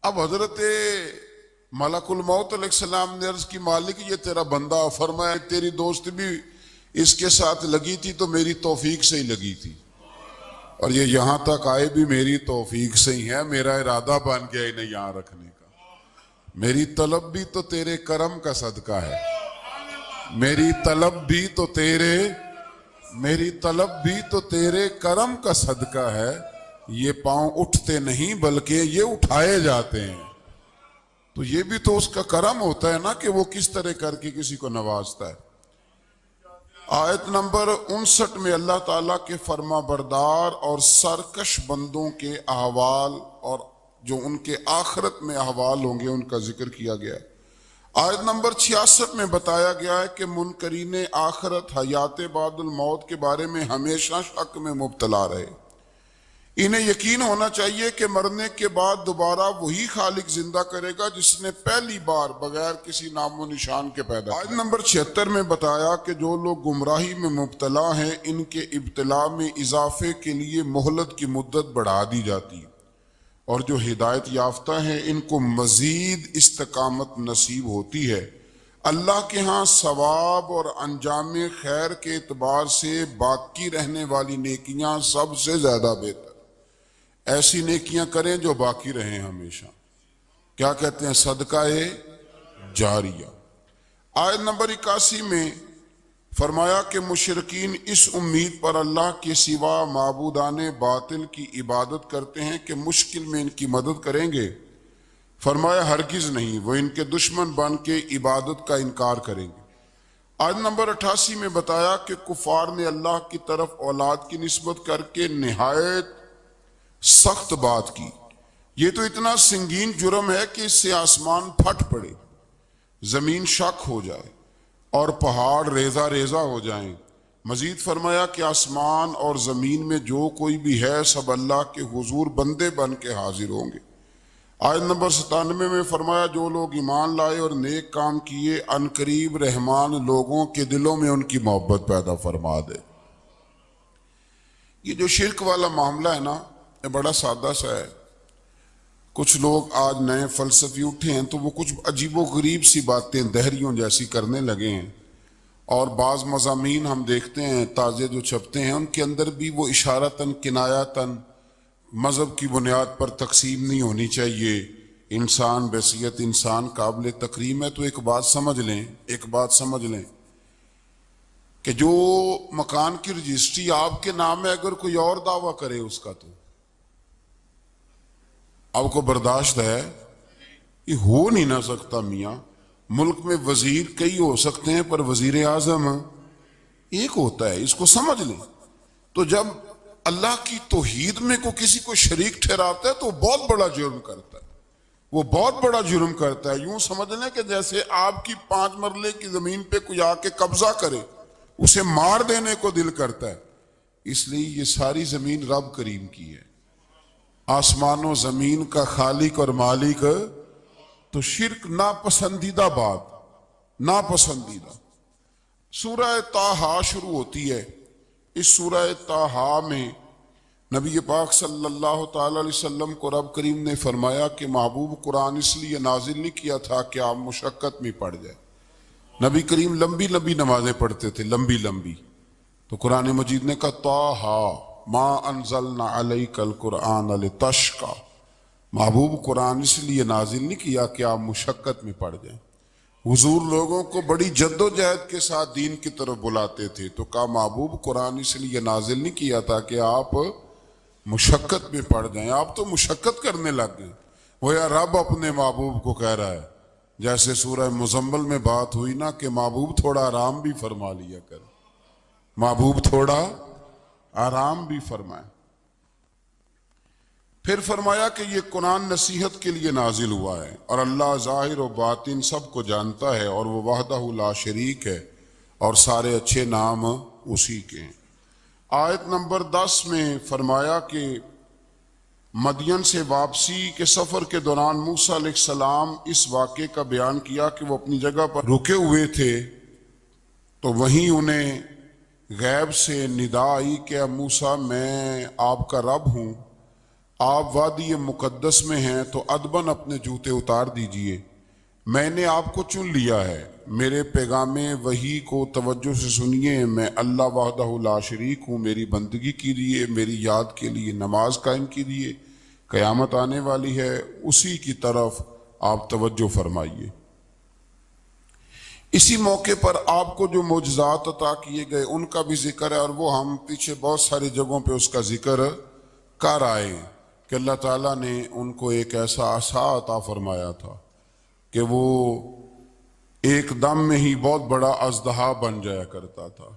اب حضرت ملک الموت علیہ السلام نے عرض کی مالک یہ تیرا بندہ، فرمایا تیری دوست بھی اس کے ساتھ لگی تھی تو میری توفیق سے ہی لگی تھی، اور یہ یہاں تک آئے بھی میری توفیق سے ہی ہے، میرا ارادہ بن گیا انہیں یہاں رکھنے کا، میری طلب بھی تو تیرے کرم کا صدقہ ہے، میری طلب بھی تو تیرے کرم کا صدقہ ہے، یہ پاؤں اٹھتے نہیں بلکہ یہ اٹھائے جاتے ہیں، تو یہ بھی تو اس کا کرم ہوتا ہے نا کہ وہ کس طرح کر کے کسی کو نوازتا ہے۔ آیت نمبر 59 میں اللہ تعالیٰ کے فرما بردار اور سرکش بندوں کے احوال اور جو ان کے آخرت میں احوال ہوں گے ان کا ذکر کیا گیا ہے۔ آیت نمبر 66 میں بتایا گیا ہے کہ منکرین آخرت حیات بعد الموت کے بارے میں ہمیشہ شک میں مبتلا رہے، انہیں یقین ہونا چاہیے کہ مرنے کے بعد دوبارہ وہی خالق زندہ کرے گا جس نے پہلی بار بغیر کسی نام و نشان کے پیدا کیا۔ آیت نمبر 76 میں بتایا کہ جو لوگ گمراہی میں مبتلا ہیں ان کے ابتلا میں اضافے کے لیے مہلت کی مدت بڑھا دی جاتی ہے، اور جو ہدایت یافتہ ہیں ان کو مزید استقامت نصیب ہوتی ہے۔ اللہ کے ہاں ثواب اور انجام خیر کے اعتبار سے باقی رہنے والی نیکیاں سب سے زیادہ بہتر، ایسی نیکیاں کریں جو باقی رہیں ہمیشہ، کیا کہتے ہیں؟ صدقہ جاریہ۔ آیت نمبر 81 میں فرمایا کہ مشرکین اس امید پر اللہ کے سوا معبودان باطل کی عبادت کرتے ہیں کہ مشکل میں ان کی مدد کریں گے، فرمایا ہرگز نہیں، وہ ان کے دشمن بن کے عبادت کا انکار کریں گے۔ آیت نمبر 88 میں بتایا کہ کفار نے اللہ کی طرف اولاد کی نسبت کر کے نہایت سخت بات کی، یہ تو اتنا سنگین جرم ہے کہ اس سے آسمان پھٹ پڑے، زمین شک ہو جائے اور پہاڑ ریزہ ریزہ ہو جائیں۔ مزید فرمایا کہ آسمان اور زمین میں جو کوئی بھی ہے سب اللہ کے حضور بندے بن کے حاضر ہوں گے۔ آیت نمبر 97 میں فرمایا جو لوگ ایمان لائے اور نیک کام کیے عنقریب رحمان لوگوں کے دلوں میں ان کی محبت پیدا فرما دے۔ یہ جو شرک والا معاملہ ہے نا، یہ بڑا سادہ سا ہے۔ کچھ لوگ آج نئے فلسفی اٹھے ہیں تو وہ کچھ عجیب و غریب سی باتیں دہریوں جیسی کرنے لگے ہیں، اور بعض مضامین ہم دیکھتے ہیں تازے جو چھپتے ہیں ان کے اندر بھی وہ اشارتاً کنایاتاً مذہب کی بنیاد پر تقسیم نہیں ہونی چاہیے، انسان بحیثیت انسان قابل تکریم ہے۔ تو ایک بات سمجھ لیں کہ جو مکان کی رجسٹری آپ کے نام ہے اگر کوئی اور دعویٰ کرے اس کا تو آپ کو برداشت ہے؟ یہ ہو نہیں نہ سکتا میاں، ملک میں وزیر کئی ہو سکتے ہیں پر وزیر اعظم ایک ہوتا ہے، اس کو سمجھ لیں۔ تو جب اللہ کی توحید میں کو کسی کو شریک ٹھہراتا ہے تو وہ بہت بڑا جرم کرتا ہے، یوں سمجھ لیں کہ جیسے آپ کی 5 مرلے کی زمین پہ کوئی آ کے قبضہ کرے، اسے مار دینے کو دل کرتا ہے۔ اس لیے یہ ساری زمین رب کریم کی ہے، آسمان و زمین کا خالق اور مالک، تو شرک ناپسندیدہ بات، ناپسندیدہ۔ سورہ طٰہٰ شروع ہوتی ہے، اس سورہ طٰہٰ میں نبی پاک صلی اللہ تعالی علیہ وسلم کو رب کریم نے فرمایا کہ محبوب قرآن اس لیے نازل نہیں کیا تھا کہ آپ مشقت میں پڑ جائے۔ نبی کریم لمبی لمبی نمازیں پڑھتے تھے، لمبی، تو قرآن مجید نے کہا طٰہٰ ما انزلنا علیک القرآن لتشقیٰ، محبوب قرآن اس لیے نازل نہیں کیا کہ آپ مشقت میں پڑ جائیں۔ حضور لوگوں کو بڑی جد و جہد کے ساتھ دین کی طرف بلاتے تھے، تو کہا محبوب قرآن اس لیے نازل نہیں کیا تھا کہ آپ مشقت میں پڑ جائیں، آپ تو مشقت کرنے لگ گئے۔ وہ یا رب اپنے محبوب کو کہہ رہا ہے، جیسے سورہ مزمل میں بات ہوئی نا کہ محبوب تھوڑا آرام بھی فرما لیا کر، محبوب تھوڑا آرام بھی فرمائے۔ پھر فرمایا کہ یہ قرآن نصیحت کے لیے نازل ہوا ہے، اور اللہ ظاہر و باطن سب کو جانتا ہے، اور وہ وحدہ لا شریک ہے، اور سارے اچھے نام اسی کے ہیں۔ آیت نمبر 10 میں فرمایا کہ مدین سے واپسی کے سفر کے دوران موسیٰ علیہ السلام اس واقعے کا بیان کیا کہ وہ اپنی جگہ پر رکے ہوئے تھے، تو وہیں انہیں غیب سے ندا آئی کہ موسیٰ میں آپ کا رب ہوں۔ آپ وادی مقدس میں ہیں تو ادباً اپنے جوتے اتار دیجئے، میں نے آپ کو چن لیا ہے، میرے پیغام وحی کو توجہ سے سنیے، میں اللہ وحدہ لا شریک ہوں، میری بندگی کیجیے، میری یاد کے لیے نماز قائم کیجیے، قیامت آنے والی ہے، اسی کی طرف آپ توجہ فرمائیے۔ اسی موقع پر آپ کو جو معجزات عطا کیے گئے ان کا بھی ذکر ہے، اور وہ ہم پیچھے بہت ساری جگہوں پہ اس کا ذکر کر آئے ہیں کہ اللہ تعالیٰ نے ان کو ایک ایسا عصا عطا فرمایا تھا کہ وہ ایک دم میں ہی بہت بڑا اژدہا بن جایا کرتا تھا،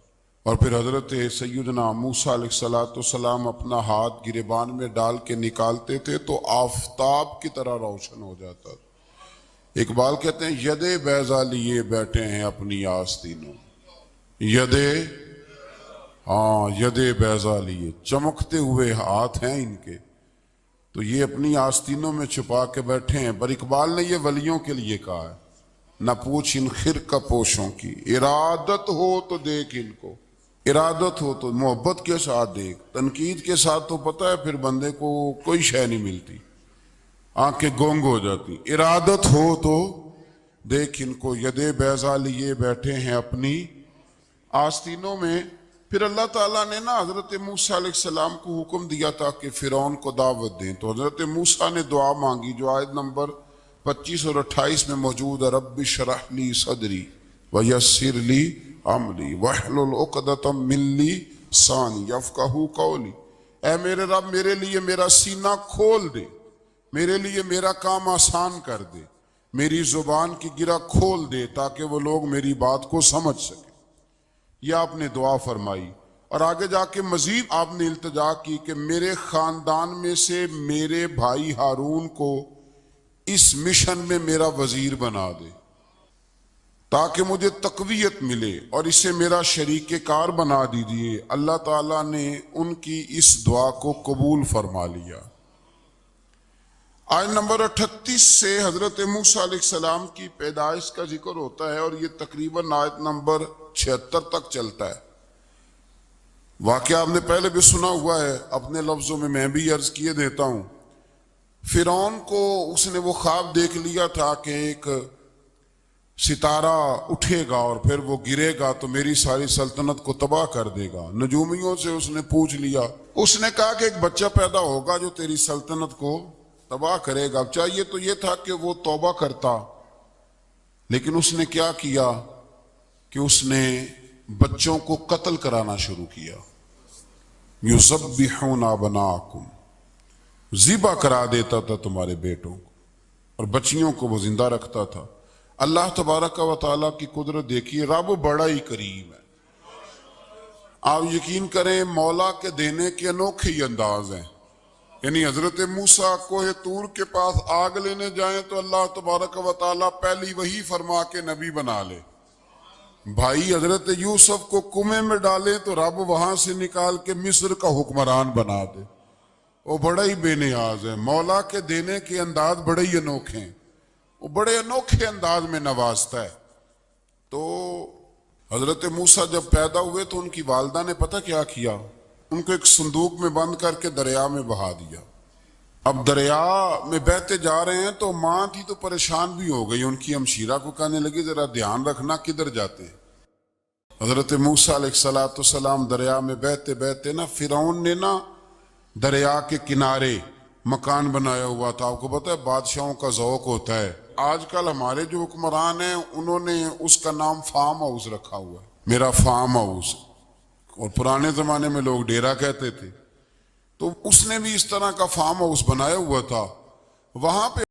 اور پھر حضرت سیدنا موسیٰ علیہ السلام اپنا ہاتھ گریبان میں ڈال کے نکالتے تھے تو آفتاب کی طرح روشن ہو جاتا تھا۔ اقبال کہتے ہیں یدے بیضا لیے بیٹھے ہیں اپنی آستینوں، یدے بیضا لیے، چمکتے ہوئے ہاتھ ہیں ان کے، تو یہ اپنی آستینوں میں چھپا کے بیٹھے ہیں۔ پر اقبال نے یہ ولیوں کے لیے کہا ہے، نہ پوچھ ان خرقہ پوشوں کی، ارادت ہو تو دیکھ ان کو، ارادت ہو تو محبت کے ساتھ دیکھ، تنقید کے ساتھ تو پتہ ہے پھر بندے کو کوئی شے نہیں ملتی، آنکھیں گونگ ہو جاتی۔ ارادت ہو تو دیکھ ان کو، یدے بیضا لیے بیٹھے ہیں اپنی آستینوں میں۔ پھر اللہ تعالیٰ نے نا حضرت موسیٰ علیہ السلام کو حکم دیا تھا کہ فرعون کو دعوت دیں، تو حضرت موسیٰ نے دعا مانگی جو آیت نمبر 25 اور 28 میں موجود ہے، رب اشرح لی صدری ویسر لی امری واحلل عقدۃ من لسانی یفقہوا قولی، اے میرے رب میرے لیے میرا سینہ کھول دے، میرے لیے میرا کام آسان کر دے، میری زبان کی گرہ کھول دے تاکہ وہ لوگ میری بات کو سمجھ سکیں۔ یہ آپ نے دعا فرمائی، اور آگے جا کے مزید آپ نے التجا کی کہ میرے خاندان میں سے میرے بھائی ہارون کو اس مشن میں میرا وزیر بنا دے تاکہ مجھے تقویت ملے، اور اسے میرا شریک کار بنا دیجیے۔ اللہ تعالیٰ نے ان کی اس دعا کو قبول فرما لیا۔ آیت نمبر 38 سے حضرت موسیٰ علیہ السلام کی پیدائش کا ذکر ہوتا ہے، اور یہ تقریباً آیت نمبر 76 تک چلتا ہے۔ واقعہ آپ نے پہلے بھی سنا ہوا ہے، اپنے لفظوں میں بھی عرض کیے دیتا ہوں۔ فرعون کو اس نے وہ خواب دیکھ لیا تھا کہ ایک ستارہ اٹھے گا اور پھر وہ گرے گا تو میری ساری سلطنت کو تباہ کر دے گا۔ نجومیوں سے اس نے پوچھ لیا، اس نے کہا کہ ایک بچہ پیدا ہوگا جو تیری سلطنت کو تباہ کرے گا۔ چاہیے تو یہ تھا کہ وہ توبہ کرتا، لیکن اس نے کیا کیا کہ اس نے بچوں کو قتل کرانا شروع کیا۔ یذبحون ابناءکم، ذبح کرا دیتا تھا تمہارے بیٹوں کو، اور بچیوں کو وہ زندہ رکھتا تھا۔ اللہ تبارک و تعالیٰ کی قدرت دیکھیے، رب بڑا ہی کریم ہے۔ آپ یقین کریں مولا کے دینے کے انوکھے ہی انداز ہیں۔ یعنی حضرت موسیٰ کوہ طور کے پاس آگ لینے جائیں تو اللہ تبارک و تعالیٰ پہلی وحی فرما کے نبی بنا لے، بھائی حضرت یوسف کو کنویں میں ڈالے تو رب وہاں سے نکال کے مصر کا حکمران بنا دے۔ وہ بڑا ہی بے نیاز ہے، مولا کے دینے کے انداز بڑے ہی انوکھے ہیں، وہ بڑے انوکھے انداز میں نوازتا ہے۔ تو حضرت موسیٰ جب پیدا ہوئے تو ان کی والدہ نے پتہ کیا کیا، ان کو ایک صندوق میں بند کر کے دریا میں بہا دیا۔ اب دریا میں بہتے جا رہے ہیں تو ماں تھی تو پریشان بھی ہو گئی، ان کی ہمشیرہ کو کہنے لگی ذرا دھیان رکھنا کدھر جاتے ہیں۔ حضرت موسیٰ علیہ السلام دریا میں بہتے بہتے نا فرعون نے نا دریا کے کنارے مکان بنایا ہوا تھا۔ آپ کو پتہ ہے بادشاہوں کا ذوق ہوتا ہے، آج کل ہمارے جو حکمران ہیں انہوں نے اس کا نام فارم ہاؤس رکھا ہوا ہے، میرا فارم ہاؤس، اور پرانے زمانے میں لوگ ڈیرا کہتے تھے۔ تو اس نے بھی اس طرح کا فارم ہاؤس بنایا ہوا تھا، وہاں پہ